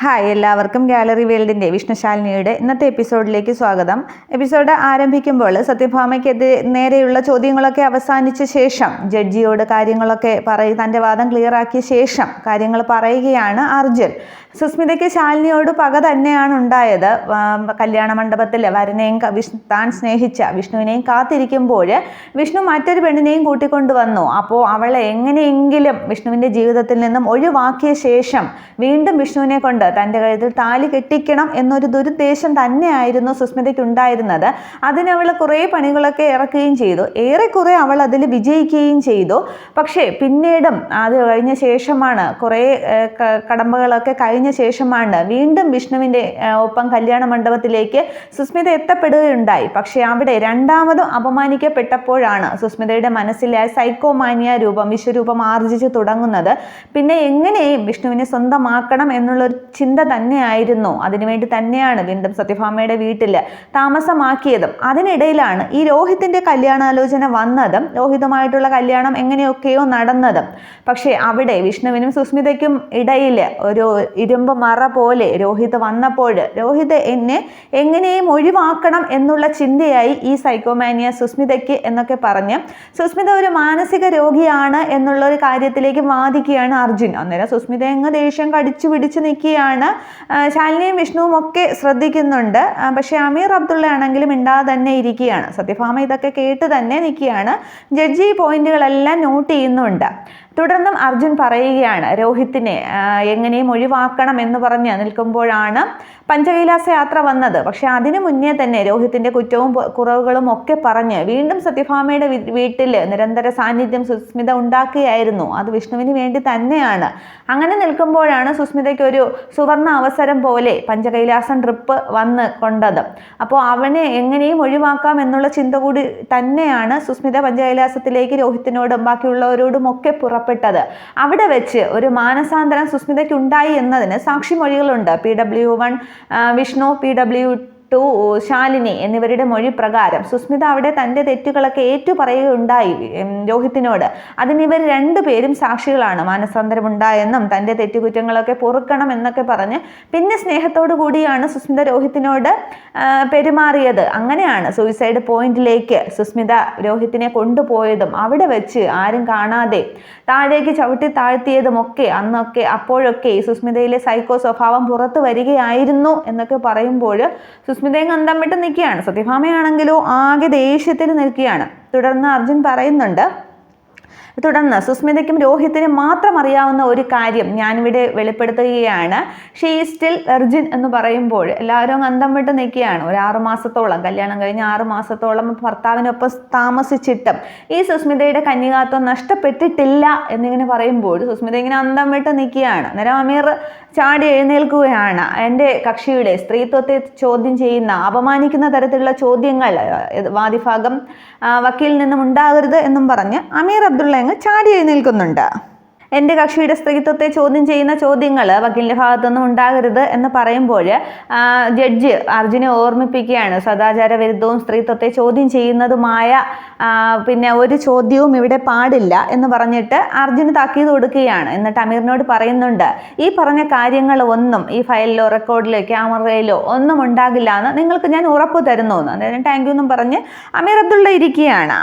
Hi, എല്ലാവർക്കും gallery വേൾഡിൻ്റെ വിഷ്ണുശാലിനിയുടെ ഇന്നത്തെ എപ്പിസോഡിലേക്ക് സ്വാഗതം. എപ്പിസോഡ് ആരംഭിക്കുമ്പോൾ സത്യഭാമയ്ക്ക് നേരെയുള്ള ചോദ്യങ്ങളൊക്കെ അവസാനിച്ച ശേഷം ജഡ്ജിയോട് കാര്യങ്ങളൊക്കെ തൻ്റെ വാദം ക്ലിയറാക്കിയ ശേഷം കാര്യങ്ങൾ പറയുകയാണ് അർജുൻ. സുസ്മിതയ്ക്ക് ശാലിനിയോട് പക തന്നെയാണ് ഉണ്ടായത്. കല്യാണ മണ്ഡപത്തിൽ വരനെയും താൻ സ്നേഹിച്ച വിഷ്ണുവിനെയും കാത്തിരിക്കുമ്പോൾ വിഷ്ണു മറ്റൊരു പെണ്ണിനെയും കൂട്ടിക്കൊണ്ടുവന്നു. അപ്പോൾ അവളെ എങ്ങനെയെങ്കിലും വിഷ്ണുവിൻ്റെ ജീവിതത്തിൽ നിന്നും ഒഴിവാക്കിയ ശേഷം വീണ്ടും വിഷ്ണുവിനെ കൊണ്ട് തൻ്റെ കഴുത്തിൽ താലി കെട്ടിക്കണം എന്നൊരു ദുരുദ്ദേശം തന്നെയായിരുന്നു സുസ്മിതയ്ക്ക് ഉണ്ടായിരുന്നത്. അതിനവൾ കുറേ പണികളൊക്കെ ഇറക്കുകയും ചെയ്തു. ഏറെക്കുറെ അവൾ അതിൽ വിജയിക്കുകയും ചെയ്തു. പക്ഷേ പിന്നീടും അത് കഴിഞ്ഞ ശേഷമാണ്, കുറേ കടമ്പകളൊക്കെ കഴിഞ്ഞ ശേഷമാണ് വീണ്ടും വിഷ്ണുവിൻ്റെ ഒപ്പം കല്യാണ മണ്ഡപത്തിലേക്ക് സുസ്മിത എത്തപ്പെടുകയുണ്ടായി. പക്ഷേ അവിടെ രണ്ടാമതും അപമാനിക്കപ്പെട്ടപ്പോഴാണ് സുസ്മിതയുടെ മനസ്സിലെ സൈക്കോമാനിയ രൂപം, വിശ്വരൂപം ആർജിച്ച് തുടങ്ങുന്നത്. പിന്നെ എങ്ങനെയും വിഷ്ണുവിനെ സ്വന്തമാക്കണം എന്നുള്ളൊരു ചിന്ത തന്നെയായിരുന്നു. അതിനുവേണ്ടി തന്നെയാണ് വീണ്ടും സത്യഭാമയുടെ വീട്ടിൽ താമസമാക്കിയതും. അതിനിടയിലാണ് ഈ രോഹിത്തിൻ്റെ കല്യാണാലോചന വന്നതും രോഹിതുമായിട്ടുള്ള കല്യാണം എങ്ങനെയൊക്കെയോ നടന്നതും. പക്ഷേ അവിടെ വിഷ്ണുവിനും സുസ്മിതയ്ക്കും ഇടയിൽ ഒരു ഇരുമ്പ് മറ പോലെ രോഹിത് വന്നപ്പോൾ രോഹിത് എന്നെ എങ്ങനെയും ഒഴിവാക്കണം എന്നുള്ള ചിന്തയായി ഈ സൈക്കോമാനിയ സുസ്മിതയ്ക്ക് എന്നൊക്കെ പറഞ്ഞ് സുസ്മിത ഒരു മാനസിക രോഗിയാണ് എന്നുള്ളൊരു കാര്യത്തിലേക്ക് വാദിക്കുകയാണ് അർജുൻ. അന്നേരം സുസ്മിത എങ്ങ് ദേഷ്യം കടിച്ചു പിടിച്ച് നിൽക്കുകയാണ്. ശാലിനിയും വിഷ്ണുവും ഒക്കെ ശ്രദ്ധിക്കുന്നുണ്ട്. പക്ഷേ അമീർ അബ്ദുള്ള ആണെങ്കിലും മിണ്ടാതെ തന്നെ ഇരിക്കുകയാണ്. സത്യഭാമ ഇതൊക്കെ കേട്ട് തന്നെ നിൽക്കുകയാണ്. ജഡ്ജി പോയിന്റുകളെല്ലാം നോട്ട് ചെയ്യുന്നുണ്ട്. തുടർന്നും അർജുൻ പറയുകയാണ് രോഹിത്തിനെ എങ്ങനെയും ഒഴിവാക്കണം എന്ന് പറഞ്ഞ് നിൽക്കുമ്പോഴാണ് പഞ്ചകൈലാസ യാത്ര വന്നത്. പക്ഷെ അതിനു മുന്നേ തന്നെ രോഹിത്തിൻ്റെ കുറ്റവും കുറവുകളും ഒക്കെ പറഞ്ഞ് വീണ്ടും സത്യഭാമയുടെ വീട്ടിൽ നിരന്തര സാന്നിധ്യം സുസ്മിത ഉണ്ടാക്കുകയായിരുന്നു. അത് വിഷ്ണുവിന് വേണ്ടി തന്നെയാണ്. അങ്ങനെ നിൽക്കുമ്പോഴാണ് സുസ്മിതയ്ക്ക് ഒരു സുവർണ അവസരം പോലെ പഞ്ചകൈലാസം ട്രിപ്പ് വന്ന് കൊണ്ടത്. അപ്പോൾ അവനെ എങ്ങനെയും ഒഴിവാക്കാം എന്നുള്ള ചിന്ത കൂടി തന്നെയാണ് സുസ്മിത പഞ്ചകൈലാസത്തിലേക്ക് രോഹിത്തിനോടും ബാക്കിയുള്ളവരോടും ഒക്കെ പുറപ്പെട്ടത്. അവിടെ വെച്ച് ഒരു മാനസാന്തരം സുസ്മിതയ്ക്ക് ഉണ്ടായി എന്നതിന് സാക്ഷിമൊഴികളുണ്ട്. PW1 വിഷ്ണു, PW2 ശാലിനി എന്നിവരുടെ മൊഴി പ്രകാരം സുസ്മിത അവിടെ തൻ്റെ തെറ്റുകളൊക്കെ ഏറ്റുപറയുകയുണ്ടായി രോഹിത്തിനോട്. അതിനിവർ രണ്ടുപേരും സാക്ഷികളാണ്. മാനസാന്തരം ഉണ്ടായെന്നും തൻ്റെ തെറ്റുകുറ്റങ്ങളൊക്കെ പൊറുക്കണം എന്നൊക്കെ പറഞ്ഞ് പിന്നെ സ്നേഹത്തോടു കൂടിയാണ് സുസ്മിത രോഹിത്തിനോട് പെരുമാറിയത്. അങ്ങനെയാണ് സൂയിസൈഡ് പോയിന്റിലേക്ക് സുസ്മിത രോഹിത്തിനെ കൊണ്ടുപോയതും അവിടെ വെച്ച് ആരും കാണാതെ താഴേക്ക് ചവിട്ടി താഴ്ത്തിയതുമൊക്കെ അപ്പോഴൊക്കെ സുസ്മിതയിലെ സൈക്കോ സ്വഭാവം പുറത്തു വരികയായിരുന്നു എന്നൊക്കെ പറയുമ്പോൾ സുസ്മിതയും അന്തം വിട്ട് നിൽക്കുകയാണ്. സത്യഭാമയാണെങ്കിലോ ആകെ ദേഷ്യത്തിൽ നിൽക്കുകയാണ്. തുടർന്ന് അർജുൻ പറയുന്നുണ്ട്, തുടർന്ന് സുസ്മിതയ്ക്കും രോഹിത്തിനും മാത്രം അറിയാവുന്ന ഒരു കാര്യം ഞാനിവിടെ വെളിപ്പെടുത്തുകയാണ്. ഷീ സ്റ്റിൽ വെർജിൻ എന്ന് പറയുമ്പോൾ എല്ലാവരും അന്തം വിട്ട് നിൽക്കുകയാണ്. ഒരു 6 മാസത്തോളം, കല്യാണം കഴിഞ്ഞ് 6 മാസത്തോളം ഭർത്താവിനൊപ്പം താമസിച്ചിട്ടും ഈ സുസ്മിതയുടെ കന്യകാത്വം നഷ്ടപ്പെട്ടിട്ടില്ല എന്നിങ്ങനെ പറയുമ്പോൾ സുസ്മിത ഇങ്ങനെ അന്തം വിട്ട് നിൽക്കുകയാണ്. അന്നേരം അമീർ ചാടി എഴുന്നേൽക്കുകയാണ്. എൻ്റെ കക്ഷിയുടെ സ്ത്രീത്വത്തെ ചോദ്യം ചെയ്യുന്ന, അപമാനിക്കുന്ന തരത്തിലുള്ള ചോദ്യങ്ങൾ വാദിഭാഗം വക്കീലിൽ നിന്നും ഉണ്ടാകരുത് എന്നും പറഞ്ഞ് അമീർ അബ്ദുള്ള ചാടി എഴുന്നേൽക്കുന്നുണ്ട്. എൻ്റെ കക്ഷിയുടെ സ്ത്രീത്വത്തെ ചോദ്യം ചെയ്യുന്ന ചോദ്യങ്ങൾ വക്കീലിൻ്റെ ഭാഗത്തുനിന്നും ഉണ്ടാകരുത് എന്ന് പറയുമ്പോൾ ജഡ്ജ് അർജുനെ ഓർമ്മിപ്പിക്കുകയാണ്. സദാചാര വിരുദ്ധവും സ്ത്രീത്വത്തെ ചോദ്യം ചെയ്യുന്നതുമായ പിന്നെ ഒരു ചോദ്യവും ഇവിടെ പാടില്ല എന്ന് പറഞ്ഞിട്ട് അർജുന് താക്കീത് കൊടുക്കുകയാണ്. എന്നിട്ട് അമീറിനോട് പറയുന്നുണ്ട്, ഈ പറഞ്ഞ കാര്യങ്ങൾ ഒന്നും ഈ ഫയലിലോ റെക്കോർഡിലോ ക്യാമറയിലോ ഒന്നും ഉണ്ടാകില്ല എന്ന് നിങ്ങൾക്ക് ഞാൻ ഉറപ്പ് തരുന്നു എന്ന്. അന്നേരം താങ്ക് യു എന്നും പറഞ്ഞ് അമീർ അബ്ദുള്ള ഇരിക്കുകയാണ്.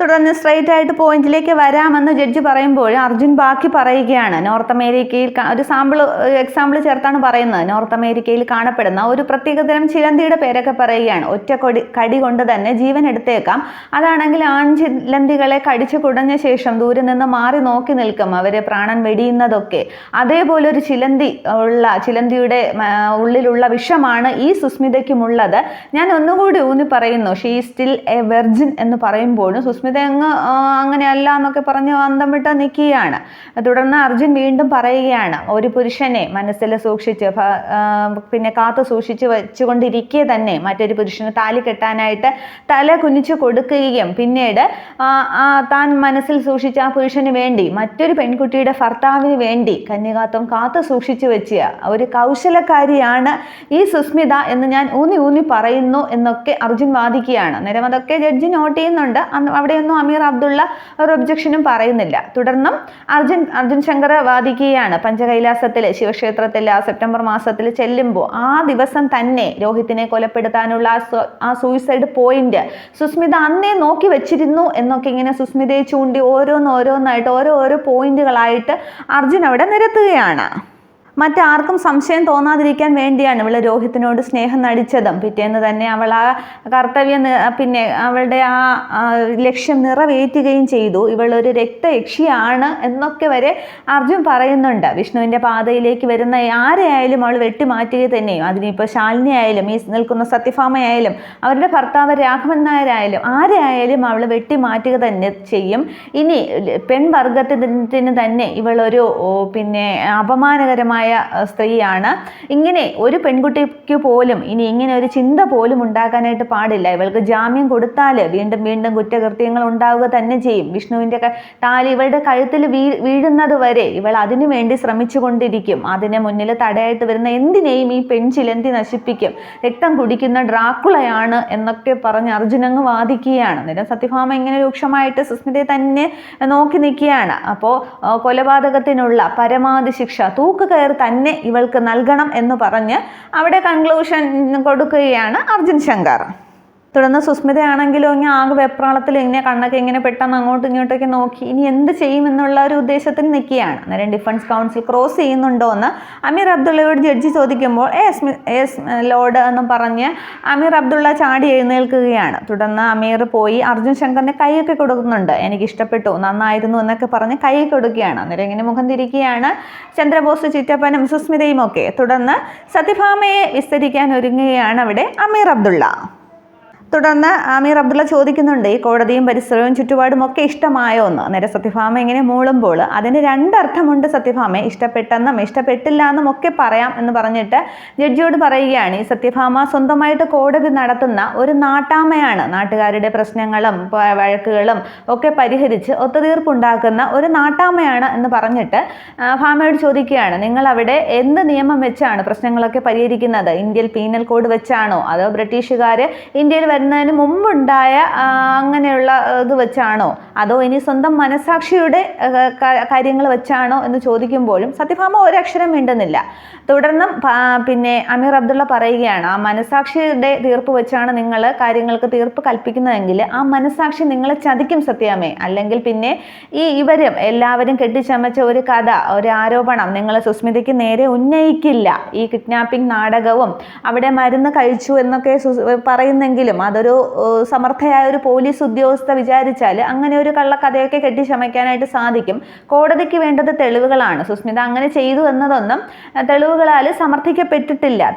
തുടർന്ന് സ്ട്രൈറ്റ് ആയിട്ട് പോയിന്റിലേക്ക് വരാമെന്ന് ജഡ്ജി പറയുമ്പോൾ അർജുൻ ബാക്കി പറയുകയാണ്. നോർത്ത് അമേരിക്കയിൽ ഒരു എക്സാമ്പിൾ ചേർത്താണ് പറയുന്നത്. നോർത്ത് അമേരിക്കയിൽ കാണപ്പെടുന്ന ഒരു പ്രത്യേകതരം ചിലന്തിയുടെ പേരൊക്കെ പറയുകയാണ്. ഒറ്റ കടി കൊണ്ട് തന്നെ ജീവൻ എടുത്തേക്കാം. അതാണെങ്കിൽ ആൺചിലന്തികളെ കടിച്ചു കുടഞ്ഞ ശേഷം ദൂരെ നിന്ന് മാറി നോക്കി നിൽക്കും അവരെ പ്രാണൻ വെടിയുന്നതൊക്കെ. അതേപോലെ ഒരു ചിലന്തിയുടെ ഉള്ളിലുള്ള വിഷമാണ് ഈ സുസ്മിതയ്ക്കുമുള്ളത്. ഞാൻ ഒന്നുകൂടി ഊന്നി പറയുന്നു, ഷീ സ്റ്റിൽ എ വെർജിൻ എന്ന് പറയുമ്പോഴും സുസ്മിത അങ്ങനെയല്ല എന്നൊക്കെ പറഞ്ഞ് അന്തം വിട്ട് നിൽക്കുകയാണ്. തുടർന്ന് അർജുൻ വീണ്ടും പറയുകയാണ്, ഒരു പുരുഷനെ മനസ്സിൽ സൂക്ഷിച്ച് പിന്നെ കാത്തു സൂക്ഷിച്ച് വെച്ചുകൊണ്ടിരിക്കെ തന്നെ മറ്റൊരു പുരുഷന് താലി കെട്ടാനായിട്ട് തല കുനിച്ചു കൊടുക്കുകയും പിന്നീട് താൻ മനസ്സിൽ സൂക്ഷിച്ച ആ പുരുഷന് വേണ്ടി മറ്റൊരു പെൺകുട്ടിയുടെ ഭർത്താവിന് വേണ്ടി കന്യകാത്വം കാത്തു സൂക്ഷിച്ചു വെച്ച് ഒരു കൗശലക്കാരിയാണ് ഈ സുസ്മിത എന്ന് ഞാൻ ഊന്നി പറയുന്നു എന്നൊക്കെ അർജുൻ വാദിക്കുകയാണ്. അന്നേരം അതൊക്കെ ജഡ്ജി നോട്ട് ചെയ്യുന്നുണ്ട്. അവിടെ എന്നൊന്നും അമീർ അബ്ദുള്ള ഒരു ഒബ്ജക്ഷനും പറയുന്നില്ല. തുടർന്നും അർജുൻ ശങ്കർ വാദിക്കുകയാണ്, പഞ്ചകൈലാസത്തിൽ ശിവക്ഷേത്രത്തിൽ ആ സെപ്റ്റംബർ മാസത്തിൽ ചെല്ലുമ്പോൾ ആ ദിവസം തന്നെ രോഹിത്തിനെ കൊലപ്പെടുത്താനുള്ള ആ സൂയിസൈഡ് പോയിന്റ് സുസ്മിത അന്നേ നോക്കി വെച്ചിരുന്നു എന്നൊക്കെ ഇങ്ങനെ സുസ്മിതയെ ചൂണ്ടി ഓരോന്നായിട്ട് ഓരോ പോയിന്റുകളായിട്ട് അർജുൻ അവിടെ നിരത്തുകയാണ്. മറ്റാർക്കും സംശയം തോന്നാതിരിക്കാൻ വേണ്ടിയാണ് ഇവൾ രോഹിത്തിനോട് സ്നേഹം നടിച്ചതും പിറ്റേന്ന് തന്നെ അവൾ ആ കർത്തവ്യം പിന്നെ അവളുടെ ആ ലക്ഷ്യം നിറവേറ്റുകയും ചെയ്തു. ഇവളൊരു രക്തയക്ഷിയാണ് എന്നൊക്കെ വരെ അർജുൻ പറയുന്നുണ്ട്. വിഷ്ണുവിൻ്റെ പാതയിലേക്ക് വരുന്ന ആരെയായാലും അവൾ വെട്ടിമാറ്റുക തന്നെയും, അതിനിപ്പോൾ ശാലിനി ആയാലും ഈ നിൽക്കുന്ന സത്യഭാമയായാലും അവരുടെ ഭർത്താവ് രാഘവൻ നായരായാലും ആരെയായാലും അവൾ വെട്ടിമാറ്റുക തന്നെ ചെയ്യും. ഇനി പെൺവർഗത്തിന് തന്നെ ഇവളൊരു പിന്നെ അപമാനകരമായ സ്ത്രീയാണ്. ഇങ്ങനെ ഒരു പെൺകുട്ടിക്ക് പോലും ഇനി ഇങ്ങനെ ഒരു ചിന്ത പോലും ഉണ്ടാക്കാനായിട്ട് പാടില്ല. ഇവൾക്ക് ജാമ്യം കൊടുത്താൽ വീണ്ടും കുറ്റകൃത്യങ്ങൾ ഉണ്ടാവുക തന്നെ ചെയ്യും. വിഷ്ണുവിൻ്റെ താലി ഇവളുടെ കഴുത്തിൽ വീഴുന്നത് വരെ ഇവൾ അതിനു വേണ്ടി ശ്രമിച്ചു കൊണ്ടിരിക്കും. അതിന് മുന്നിൽ തടയായിട്ട് വരുന്ന എന്തിനേയും ഈ പെൺചിലന്തി നശിപ്പിക്കും. രക്തം കുടിക്കുന്ന ഡ്രാക്കുളയാണ് എന്നൊക്കെ പറഞ്ഞ് അർജുനങ്ങ് വാദിക്കുകയാണ്. അന്നേരം സത്യഭാമ ഇങ്ങനെ രൂക്ഷമായിട്ട് സുസ്മിതയെ തന്നെ നോക്കി നിൽക്കുകയാണ്. അപ്പോൾ കൊലപാതകത്തിനുള്ള പരമാവധി ശിക്ഷ തൂക്കുകയർ തന്നെ ഇവൾക്ക് നൽകണം എന്ന് പറഞ്ഞ് അവിടെ കൺക്ലൂഷൻ കൊടുക്കുകയാണ് അർജുൻ ശങ്കർ. തുടർന്ന് സുസ്മിതയാണെങ്കിലും ഇങ്ങനെ ആകെ വെപ്രാളത്തിൽ ഇങ്ങനെ കണ്ണൊക്കെ ഇങ്ങനെ പെട്ടെന്ന് അങ്ങോട്ടും ഇങ്ങോട്ടൊക്കെ നോക്കി ഇനി എന്ത് ചെയ്യുമെന്നുള്ള ഒരു ഉദ്ദേശത്തിൽ നിൽക്കുകയാണ്. അന്നേരം ഡിഫൻസ് കൗൺസിൽ ക്രോസ് ചെയ്യുന്നുണ്ടോ എന്ന് അമീർ അബ്ദുള്ളയോട് ജഡ്ജി ചോദിക്കുമ്പോൾ എസ് ലോഡ് എന്ന് പറഞ്ഞ് അമീർ അബ്ദുള്ള ചാടി എഴുന്നേൽക്കുകയാണ്. തുടർന്ന് അമീർ പോയി അർജുൻ ശങ്കറിന് കൈയൊക്കെ കൊടുക്കുന്നുണ്ട്. എനിക്ക് ഇഷ്ടപ്പെട്ടു, നന്നായിരുന്നു എന്നൊക്കെ പറഞ്ഞ് കൈ കൊടുക്കുകയാണ്. അന്നേരം ഇങ്ങനെ മുഖം തിരിക്കുകയാണ് ചന്ദ്രബോസ്, ചിറ്റപ്പനും സുസ്മിതയും ഒക്കെ. തുടർന്ന് സത്യഭാമയെ വിസ്തരിക്കാൻ ഒരുങ്ങുകയാണ് അവിടെ അമീർ അബ്ദുള്ള. തുടർന്ന് അമീർ അബ്ദുള്ള ചോദിക്കുന്നുണ്ട്, ഈ കോടതിയും പരിസരവും ചുറ്റുപാടും ഒക്കെ ഇഷ്ടമായോ എന്ന്. അന്നേരം സത്യഭാമ ഇങ്ങനെ മൂളുമ്പോൾ അതിന് രണ്ടർത്ഥമുണ്ട്. സത്യഭാമയെ ഇഷ്ടപ്പെട്ടെന്നും ഇഷ്ടപ്പെട്ടില്ല എന്നും ഒക്കെ പറയാം എന്ന് പറഞ്ഞിട്ട് ജഡ്ജിയോട് പറയുകയാണ്, ഈ സത്യഭാമ സ്വന്തമായിട്ട് കോടതി നടത്തുന്ന ഒരു നാട്ടാമയാണ്. നാട്ടുകാരുടെ പ്രശ്നങ്ങളും വഴക്കുകളും ഒക്കെ പരിഹരിച്ച് ഒത്തുതീർപ്പുണ്ടാക്കുന്ന ഒരു നാട്ടാമയാണ് എന്ന് പറഞ്ഞിട്ട് ഭാമയോട് ചോദിക്കുകയാണ്, നിങ്ങൾ അവിടെ എന്ത് നിയമം വെച്ചാണ് പ്രശ്നങ്ങളൊക്കെ പരിഹരിക്കുന്നത്? ഇന്ത്യൻ പീനൽ കോഡ് വെച്ചാണോ അതോ ബ്രിട്ടീഷുകാർ ഇന്ത്യയിൽ വരുന്നതിന് മുമ്പുണ്ടായ അങ്ങനെയുള്ള ഇത് വെച്ചാണോ അതോ ഇനി സ്വന്തം മനസാക്ഷിയുടെ കാര്യങ്ങൾ വെച്ചാണോ എന്ന് ചോദിക്കുമ്പോഴും സത്യഭാമ ഒരക്ഷരം മിണ്ടുന്നില്ല. തുടർന്നും പിന്നെ അമീർ അബ്ദുള്ള പറയുകയാണ്, ആ മനസാക്ഷിയുടെ തീർപ്പ് വെച്ചാണ് നിങ്ങൾ കാര്യങ്ങൾക്ക് തീർപ്പ് കൽപ്പിക്കുന്നതെങ്കിൽ ആ മനസാക്ഷി നിങ്ങളെ ചതിക്കും സത്യാമേ. അല്ലെങ്കിൽ പിന്നെ ഇവരും എല്ലാവരും കെട്ടിച്ചമച്ച ഒരു കഥ, ഒരു ആരോപണം നിങ്ങൾ സുസ്മിതയ്ക്ക് നേരെ ഉന്നയിക്കില്ല. ഈ കിഡ്നാപ്പിംഗ് നാടകവും അവിടെ മരുന്ന് കഴിച്ചു എന്നൊക്കെ പറയുന്നെങ്കിലും അതൊരു സമർത്ഥയായ ഒരു പോലീസ് ഉദ്യോഗസ്ഥ വിചാരിച്ചാൽ അങ്ങനെ ഒരു കള്ളക്കഥയൊക്കെ കെട്ടിച്ചമയ്ക്കാനായിട്ട് സാധിക്കും. കോടതിക്ക് വേണ്ടത് തെളിവുകളാണ്. സുസ്മിത അങ്ങനെ ചെയ്തു എന്നതൊന്നും തെളിവുകളാൽ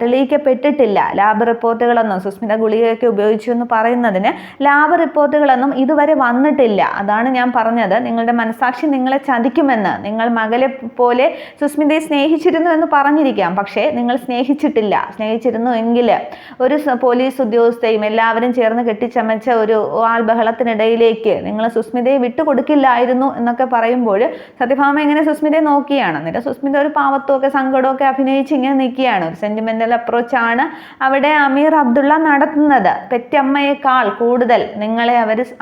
തെളിയിക്കപ്പെട്ടിട്ടില്ല. ലാബ് റിപ്പോർട്ടുകളൊന്നും സുസ്മിത ഗുളികയൊക്കെ ഉപയോഗിച്ചു എന്ന് പറയുന്നതിന് ലാബ് റിപ്പോർട്ടുകളൊന്നും ഇതുവരെ വന്നിട്ടില്ല. അതാണ് ഞാൻ പറഞ്ഞത്, നിങ്ങളുടെ മനസാക്ഷി നിങ്ങളെ ചതിക്കുമെന്ന്. നിങ്ങൾ മകളെ പോലെ സുസ്മിതയെ സ്നേഹിച്ചിരുന്നു എന്ന് പറഞ്ഞിരിക്കാം, പക്ഷേ നിങ്ങൾ സ്നേഹിച്ചിരുന്നു എങ്കിൽ ഒരു പോലീസ് ഉദ്യോഗസ്ഥയും എല്ലാവരും ചേർന്ന് കെട്ടിച്ചമച്ച ഒരു ആൾബഹളത്തിനിടയിലേക്ക് നിങ്ങൾ സുസ്മിതയെ വിട്ടുകൊടുക്കില്ലായിരുന്നു എന്നൊക്കെ പറയുമ്പോൾ സത്യഭാമ ഇങ്ങനെ സുസ്മിതയെ നോക്കിയാണ്. എന്നിട്ട് സുസ്മിത ഒരു പാവത്വമൊക്കെ സങ്കടമൊക്കെ അഭിനയിച്ച് ഇങ്ങനെ നിൽക്കുകയാണ്. ഒരു സെന്റിമെന്റൽ അപ്രോച്ചാണ് അവിടെ അമീർ അബ്ദുള്ള നടത്തുന്നത്. പെറ്റമ്മയേക്കാൾ കൂടുതൽ നിങ്ങളെ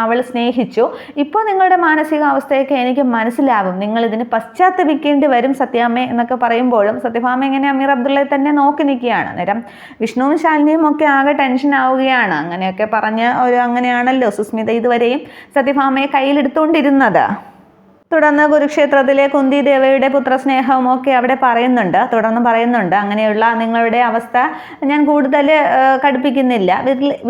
അവൾ സ്നേഹിച്ചു. ഇപ്പോൾ നിങ്ങളുടെ മാനസികാവസ്ഥയൊക്കെ എനിക്ക് മനസ്സിലാവും, നിങ്ങൾ ഇതിന് പശ്ചാത്തപിക്കേണ്ടി വരും സത്യാമ്മ എന്നൊക്കെ പറയുമ്പോഴും സത്യഭാമ ഇങ്ങനെ അമീർ അബ്ദുള്ളയെ തന്നെ നോക്കി നിൽക്കുകയാണ്. അന്നേരം വിഷ്ണുവും ശാലിനിയും ഒക്കെ ആകെ ടെൻഷൻ ആവുകയാണ്. അങ്ങനെയൊക്കെ പറഞ്ഞ് അങ്ങനെയാണല്ലോ സുസ്മിത ഇതുവരെയും സത്യഭാമയെ കയ്യിലെടുത്തുകൊണ്ടിരുന്നത്. തുടർന്ന് കുരുക്ഷേത്രത്തിലെ കുന്തി ദേവയുടെ പുത്രസ്നേഹവും ഒക്കെ അവിടെ പറയുന്നുണ്ട്. അങ്ങനെയുള്ള നിങ്ങളുടെ അവസ്ഥ ഞാൻ കൂടുതൽ കടുപ്പിക്കുന്നില്ല,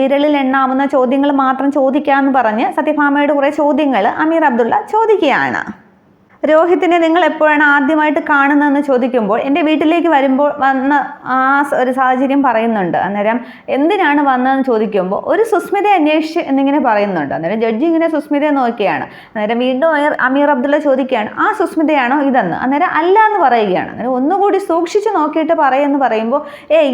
വിരലിൽ എണ്ണാവുന്ന ചോദ്യങ്ങൾ മാത്രം ചോദിക്കാമെന്ന് പറഞ്ഞ് സത്യഭാമയുടെ കുറേ ചോദ്യങ്ങൾ അമീർ അബ്ദുള്ള ചോദിക്കുകയാണ്. രോഹിത്തിനെ നിങ്ങൾ എപ്പോഴാണ് ആദ്യമായിട്ട് കാണുന്നതെന്ന് ചോദിക്കുമ്പോൾ എൻ്റെ വീട്ടിലേക്ക് വന്ന ആ ഒരു സാഹചര്യം പറയുന്നുണ്ട്. അന്നേരം എന്തിനാണ് വന്നതെന്ന് ചോദിക്കുമ്പോൾ ഒരു സുസ്മിതയെ അന്വേഷിച്ച് എന്നിങ്ങനെ പറയുന്നുണ്ട്. അന്നേരം ജഡ്ജി ഇങ്ങനെ സുസ്മിതയെ നോക്കിയാണ്. അന്നേരം വീണ്ടും അമീർ അബ്ദുള്ള ചോദിക്കുകയാണ്, ആ സുസ്മിതയാണോ ഇതെന്ന്? അന്നേരം അല്ല എന്ന് പറയുകയാണ്. അന്നേരം ഒന്നുകൂടി സൂക്ഷിച്ച് നോക്കിയിട്ട് പറയുമെന്ന് പറയുമ്പോൾ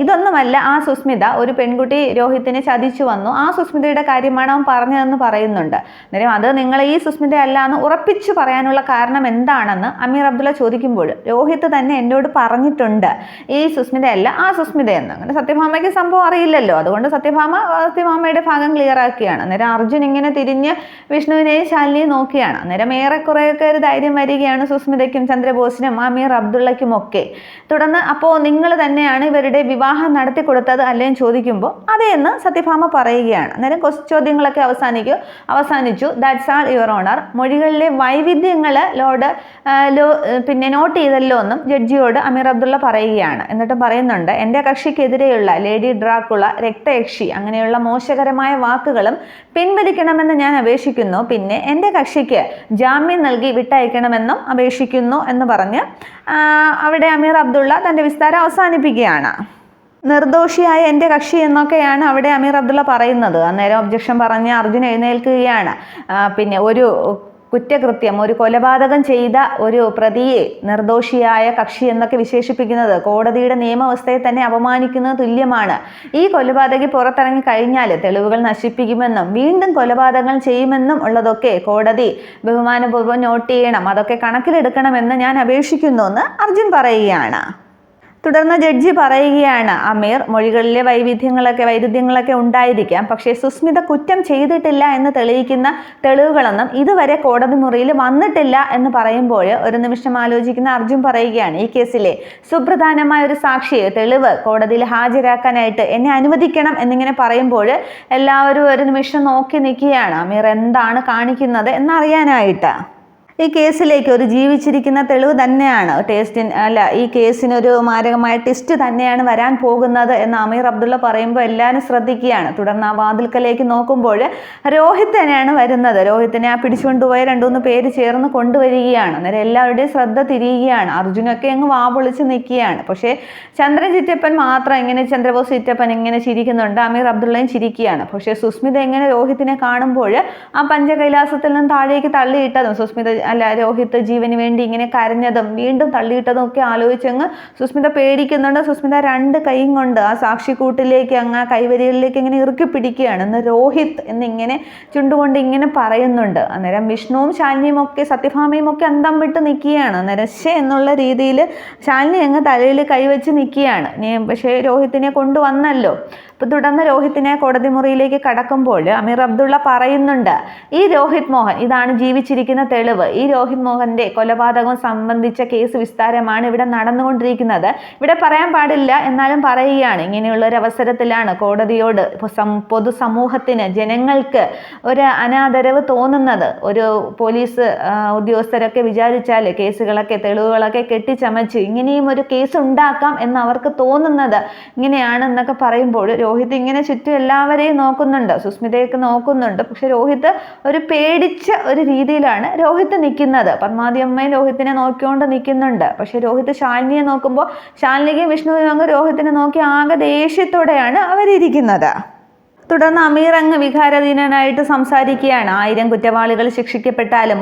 ഇതൊന്നുമല്ല ആ സുസ്മിത, ഒരു പെൺകുട്ടി രോഹിത്തിനെ ചതിച്ചു വന്നു, ആ സുസ്മിതയുടെ കാര്യമാണ് അവൻ പറഞ്ഞതെന്ന് പറയുന്നുണ്ട്. അന്നേരം അത് നിങ്ങൾ ഈ സുസ്മിത അല്ല എന്ന് ഉറപ്പിച്ച് പറയാനുള്ള കാരണം എന്താണെന്ന് അമീർ അബ്ദുള്ള ചോദിക്കുമ്പോൾ രോഹിത് തന്നെ എന്നോട് പറഞ്ഞിട്ടുണ്ട് ഈ സുസ്മിതയല്ല ആ സുസ്മിതയെന്ന്. അങ്ങനെ സത്യഭാമയ്ക്ക് സംഭവം അറിയില്ലല്ലോ, അതുകൊണ്ട് സത്യഭാമയുടെ ഭാഗം ക്ലിയർ ആക്കുകയാണ്. അന്നേരം അർജുൻ ഇങ്ങനെ തിരിഞ്ഞ് വിഷ്ണുവിനെയും ശാലിനിയും നോക്കിയാണ്. അന്നേരം ഏറെക്കുറെയൊക്കെ ഒരു ധൈര്യം വരികയാണ് സുസ്മിതയ്ക്കും ചന്ദ്രബോസിനും അമീർ അബ്ദുള്ളയ്ക്കും ഒക്കെ. തുടർന്ന് അപ്പോൾ നിങ്ങൾ തന്നെയാണ് ഇവരുടെ വിവാഹം നടത്തി കൊടുത്തത് അല്ലേന്ന് ചോദിക്കുമ്പോൾ അതേന്ന് സത്യഭാമ പറയുകയാണ്. അന്നേരം ചോദ്യങ്ങളൊക്കെ അവസാനിച്ചു. That's all your honour. മൊഴികളിലെ വൈവിധ്യങ്ങൾ പിന്നെ നോട്ട് ചെയ്തല്ലോ എന്നും ജഡ്ജിയോട് അമീർ അബ്ദുള്ള പറയുകയാണ്. എന്നിട്ട് പറയുന്നുണ്ട്, എൻ്റെ കക്ഷിക്കെതിരെയുള്ള ലേഡി ഡ്രാക്കുള, രക്തയക്ഷി അങ്ങനെയുള്ള മോശകരമായ വാക്കുകളും പിൻവലിക്കണമെന്ന് ഞാൻ അപേക്ഷിക്കുന്നു. പിന്നെ എൻ്റെ കക്ഷിക്ക് ജാമ്യം നൽകി വിട്ടയക്കണമെന്നും അപേക്ഷിക്കുന്നു എന്ന് പറഞ്ഞ് അവിടെ അമീർ അബ്ദുള്ള തൻ്റെ വിസ്താരം അവസാനിപ്പിക്കുകയാണ്. നിർദോഷിയായ എൻ്റെ കക്ഷി എന്നൊക്കെയാണ് അവിടെ അമീർ അബ്ദുള്ള പറയുന്നത്. അന്നേരം ഒബ്ജക്ഷൻ പറഞ്ഞ് അർജുൻ എഴുന്നേൽക്കുകയാണ്. പിന്നെ ഒരു കുറ്റകൃത്യം, ഒരു കൊലപാതകം ചെയ്ത ഒരു പ്രതിയെ നിർദോഷിയായ കക്ഷി എന്നൊക്കെ വിശേഷിപ്പിക്കുന്നത് കോടതിയുടെ നിയമവ്യവസ്ഥയെ തന്നെ അപമാനിക്കുന്നത് തുല്യമാണ്. ഈ കൊലപാതകി പുറത്തിറങ്ങി കഴിഞ്ഞാൽ തെളിവുകൾ നശിപ്പിക്കുമെന്നും വീണ്ടും കൊലപാതകങ്ങൾ ചെയ്യുമെന്നും ഉള്ളതൊക്കെ കോടതി ബഹുമാനപൂർവ്വം നോട്ട് ചെയ്യണം, അതൊക്കെ കണക്കിലെടുക്കണമെന്ന് ഞാൻ അപേക്ഷിക്കുന്നു എന്ന് അർജുൻ പറയുകയാണ്. തുടർന്ന് ജഡ്ജി പറയുകയാണ്, അമീർ, മൊഴികളിലെ വൈരുദ്ധ്യങ്ങളൊക്കെ ഉണ്ടായിരിക്കാം, പക്ഷേ സുസ്മിത കുറ്റം ചെയ്തിട്ടില്ല എന്ന് തെളിയിക്കുന്ന തെളിവുകളൊന്നും ഇതുവരെ കോടതി മുറിയിൽ വന്നിട്ടില്ല എന്ന് പറയുമ്പോൾ ഒരു നിമിഷം ആലോചിക്കുന്ന അർജുൻ പറയുകയാണ്, ഈ കേസിലെ സുപ്രധാനമായ ഒരു സാക്ഷിയെ തെളിവ് കോടതിയിൽ ഹാജരാക്കാനായിട്ട് എന്നെ അനുവദിക്കണം എന്നിങ്ങനെ പറയുമ്പോൾ എല്ലാവരും ഒരു നിമിഷം നോക്കി നിൽക്കുകയാണ്, അമീർ എന്താണ് കാണിക്കുന്നത് എന്നറിയാനായിട്ട്. ഈ കേസിലേക്ക് ഒരു ജീവിച്ചിരിക്കുന്ന തെളിവ് തന്നെയാണ് ഈ കേസിനൊരു മാരകമായ ടെസ്റ്റ് തന്നെയാണ് വരാൻ പോകുന്നത് എന്ന് അമീർ അബ്ദുള്ള പറയുമ്പോൾ എല്ലാവരും ശ്രദ്ധിക്കുകയാണ്. തുടർന്ന് ആ വാതിൽക്കലേക്ക് നോക്കുമ്പോൾ രോഹിത് തന്നെയാണ് വരുന്നത്. രോഹിത്തിനെ ആ പിടിച്ചുകൊണ്ടുപോയ 2-3 പേര് ചേർന്ന് കൊണ്ടുവരികയാണ്. അന്നേരം എല്ലാവരുടെയും ശ്രദ്ധ തിരിയുകയാണ്. അർജുനൊക്കെ അങ്ങ് വാപൊളിച്ച് നിൽക്കുകയാണ്. പക്ഷേ ചന്ദ്രൻ ചിറ്റപ്പൻ മാത്രം ഇങ്ങനെ, ചന്ദ്രബോസ് ചിറ്റപ്പൻ ഇങ്ങനെ ചിരിക്കുന്നുണ്ട്, അമീർ അബ്ദുള്ളയും ചിരിക്കുകയാണ്. പക്ഷേ സുസ്മിത ഇങ്ങനെ രോഹിത്തിനെ കാണുമ്പോൾ ആ പഞ്ചകൈലാസത്തിൽ നിന്ന് താഴേക്ക് തള്ളിയിട്ടതും രോഹിത് ജീവന് വേണ്ടി ഇങ്ങനെ കരഞ്ഞതും വീണ്ടും തള്ളിയിട്ടതും ഒക്കെ ആലോചിച്ചങ്ങ് സുസ്മിത പേടിക്കുന്നുണ്ട്. സുസ്മിത 2 കൈയും കൊണ്ട് ആ സാക്ഷിക്കൂട്ടിലേക്ക് അങ്ങ് കൈവരികളിലേക്ക് ഇങ്ങനെ ഇറുക്കി പിടിക്കുകയാണ്. എന്ന് രോഹിത് എന്നിങ്ങനെ ചുണ്ടുകൊണ്ട് ഇങ്ങനെ പറയുന്നുണ്ട്. അന്നേരം വിഷ്ണുവും ശാലിനിയും ഒക്കെ സത്യഭാമയും ഒക്കെ അന്തം വിട്ട് നിൽക്കുകയാണ്. അന്നേരം എന്നുള്ള രീതിയിൽ ശാലിനി അങ്ങ് തലയിൽ കൈവച്ച് നിൽക്കുകയാണ്. പക്ഷേ രോഹിത്തിനെ കൊണ്ടുവന്നല്ലോ. അപ്പോൾ തുടർന്ന് രോഹിത്തിനെ കോടതി മുറിയിലേക്ക് കടക്കുമ്പോൾ അമീർ അബ്ദുള്ള പറയുന്നുണ്ട്, ഈ രോഹിത് മോഹൻ ഇതാണ് ജീവിച്ചിരിക്കുന്ന തെളിവ്. ഈ രോഹിത് മോഹന്റെ കൊലപാതകം സംബന്ധിച്ച കേസ് വിസ്താരമാണ് ഇവിടെ നടന്നുകൊണ്ടിരിക്കുന്നത്. ഇവിടെ പറയാൻ പാടില്ല, എന്നാലും പറയുകയാണ്. ഇങ്ങനെയുള്ളൊരു അവസരത്തിലാണ് കോടതിയോട് പൊതുസമൂഹത്തിന്, ജനങ്ങൾക്ക് ഒരു അനാദരവ് തോന്നുന്നത്. ഒരു പോലീസ് ഉദ്യോഗസ്ഥരൊക്കെ വിചാരിച്ചാൽ കേസുകളൊക്കെ, തെളിവുകളൊക്കെ കെട്ടിച്ചമച്ച് ഇങ്ങനെയും ഒരു കേസ് ഉണ്ടാക്കാം എന്ന് അവർക്ക് തോന്നുന്നത് ഇങ്ങനെയാണെന്നൊക്കെ പറയുമ്പോൾ രോഹിത് ഇങ്ങനെ ചുറ്റും എല്ലാവരെയും നോക്കുന്നുണ്ട്, സുസ്മിതയൊക്കെ നോക്കുന്നുണ്ട്. പക്ഷെ രോഹിത് ഒരു പേടിച്ച ഒരു രീതിയിലാണ് രോഹിത് നിൽക്കുന്നത്. പത്മാവതി അമ്മയും രോഹിത്തിനെ നോക്കിക്കൊണ്ട് നിൽക്കുന്നുണ്ട്. പക്ഷെ രോഹിത് ശാലിനിയെ നോക്കുമ്പോൾ ശാലിനിക്കും വിഷ്ണുവിനും രോഹിത്തിനെ നോക്കി ആകെ ദേഷ്യത്തോടെയാണ് അവരിയ്ക്കുന്നത്. തുടർന്ന് അമീർ അങ്ങ് വികാരാധീനനായിട്ട് സംസാരിക്കുകയാണ്. 1000 കുറ്റവാളികൾ ശിക്ഷിക്കപ്പെട്ടാലും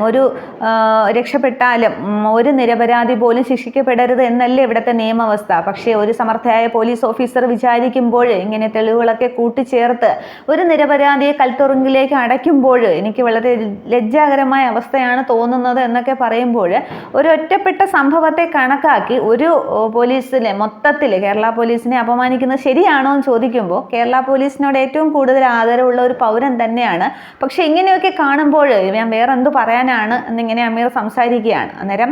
രക്ഷപ്പെട്ടാലും ഒരു നിരപരാധി പോലും ശിക്ഷിക്കപ്പെടരുത് എന്നല്ലേ ഇവിടുത്തെ നിയമവസ്ഥ. പക്ഷേ ഒരു സമർത്ഥയായ പോലീസ് ഓഫീസർ വിചാരിക്കുമ്പോൾ ഇങ്ങനെ തെളിവുകളൊക്കെ കൂട്ടിച്ചേർത്ത് ഒരു നിരപരാധിയെ കൽത്തുറുങ്കിലേക്ക് അടയ്ക്കുമ്പോൾ എനിക്ക് വളരെ ലജ്ജാകരമായ അവസ്ഥയാണ് തോന്നുന്നത് എന്നൊക്കെ പറയുമ്പോൾ ഒരു ഒറ്റപ്പെട്ട സംഭവത്തെ കണക്കാക്കി ഒരു പോലീസിനെ മൊത്തത്തിൽ കേരള പോലീസിനെ അപമാനിക്കുന്നത് ശരിയാണോ എന്ന് ചോദിക്കുമ്പോൾ കേരള പോലീസിനോട് ഏറ്റവും കൂടുതൽ ആദരവുള്ള ഒരു പൗരൻ തന്നെയാണ്. പക്ഷെ ഇങ്ങനെയൊക്കെ കാണുമ്പോൾ ഞാൻ വേറെ എന്ത് പറയാനാണ് എന്നിങ്ങനെ അമീർ സംസാരിക്കുകയാണ്. അന്നേരം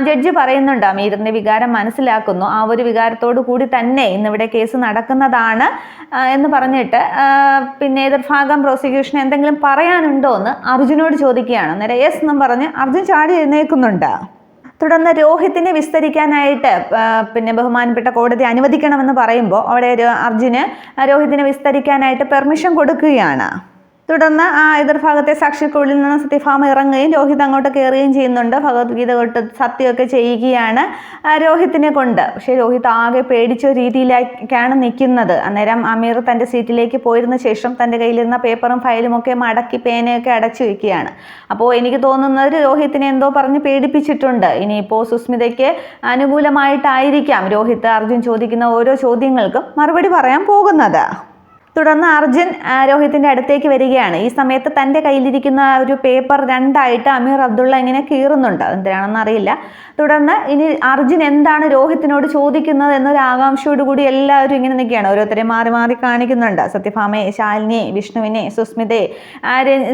ജഡ്ജി പറയുന്നുണ്ട്, അമീറിൻ്റെ വികാരം മനസ്സിലാക്കുന്നു, ആ ഒരു വികാരത്തോടു കൂടി തന്നെ ഇന്നിവിടെ കേസ് നടക്കുന്നതാണ് എന്ന് പറഞ്ഞിട്ട് പിന്നെ എതിർഭാഗം പ്രോസിക്യൂഷൻ എന്തെങ്കിലും പറയാനുണ്ടോ എന്ന് അർജുനോട് ചോദിക്കുകയാണ്. അന്നേരം യെസ് എന്നും പറഞ്ഞ് അർജുൻ ചാടി എഴുന്നേൽക്കുന്നുണ്ട്. തുടർന്ന് രോഹിത്തിനെ വിസ്തരിക്കാനായിട്ട് പിന്നെ ബഹുമാനപ്പെട്ട കോടതി അനുവദിക്കണമെന്ന് പറയുമ്പോൾ അവിടെ അർജുന് രോഹിത്തിനെ വിസ്തരിക്കാനായിട്ട് പെർമിഷൻ കൊടുക്കുകയാണ്. തുടർന്ന് ആ എതിർഭാഗത്തെ സാക്ഷിക്കുള്ളിൽ നിന്ന് സത്യഭാമ ഇറങ്ങുകയും രോഹിത് അങ്ങോട്ട് കയറുകയും ചെയ്യുന്നുണ്ട്. ഭഗവത്ഗീത തൊട്ട് സത്യമൊക്കെ ചെയ്യുകയാണ് രോഹിത്തിനെ കൊണ്ട്. പക്ഷേ രോഹിത് ആകെ പേടിച്ച രീതിയിലേക്കാണ് നിൽക്കുന്നത്. അന്നേരം അമീർ തൻ്റെ സീറ്റിലേക്ക് പോയിരുന്ന ശേഷം തൻ്റെ കയ്യിലിരുന്ന പേപ്പറും ഫയലും ഒക്കെ മടക്കി പേനയൊക്കെ അടച്ചു വയ്ക്കുകയാണ്. അപ്പോൾ എനിക്ക് തോന്നുന്നത് രോഹിത്തിനെ എന്തോ പറഞ്ഞ് പേടിപ്പിച്ചിട്ടുണ്ട്. ഇനിയിപ്പോൾ സുസ്മിതയ്ക്ക് അനുകൂലമായിട്ടായിരിക്കാം രോഹിത് അർജുൻ ചോദിക്കുന്ന ഓരോ ചോദ്യങ്ങൾക്കും മറുപടി പറയാൻ പോകുന്നത്. തുടർന്ന് അർജുൻ രോഹിത്തിൻ്റെ അടുത്തേക്ക് വരികയാണ്. ഈ സമയത്ത് തൻ്റെ കയ്യിലിരിക്കുന്ന ഒരു പേപ്പർ രണ്ടായിട്ട് അമീർ അബ്ദുള്ള ഇങ്ങനെ കീറുന്നുണ്ട്, എന്തിനാണെന്ന് അറിയില്ല. തുടർന്ന് ഇനി അർജുൻ എന്താണ് രോഹിത്തിനോട് ചോദിക്കുന്നത് എന്നൊരു ആകാംക്ഷയോട് കൂടി എല്ലാവരും ഇങ്ങനെ നിൽക്കുകയാണ്. ഓരോരുത്തരെ മാറി മാറി കാണിക്കുന്നുണ്ട്. സത്യഭാമയെ, ശാലിനിയെ, വിഷ്ണുവിനെ, സുസ്മിതയെ,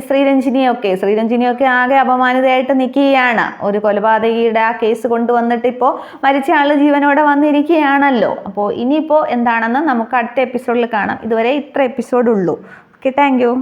ശ്രീരഞ്ജിനിയൊക്കെ ആകെ അപമാനിതയായിട്ട് നിൽക്കുകയാണ്. ഒരു കൊലപാതകിയുടെ ആ കേസ് കൊണ്ടുവന്നിട്ട് ഇപ്പോൾ മരിച്ച ആൾ ജീവനോടെ വന്നിരിക്കുകയാണല്ലോ. അപ്പോൾ ഇനിയിപ്പോൾ എന്താണെന്ന് നമുക്ക് അടുത്ത എപ്പിസോഡിൽ കാണാം. ഇതുവരെ ഇത്ര എപ്പിസോഡുള്ളൂ. Okay, thank you.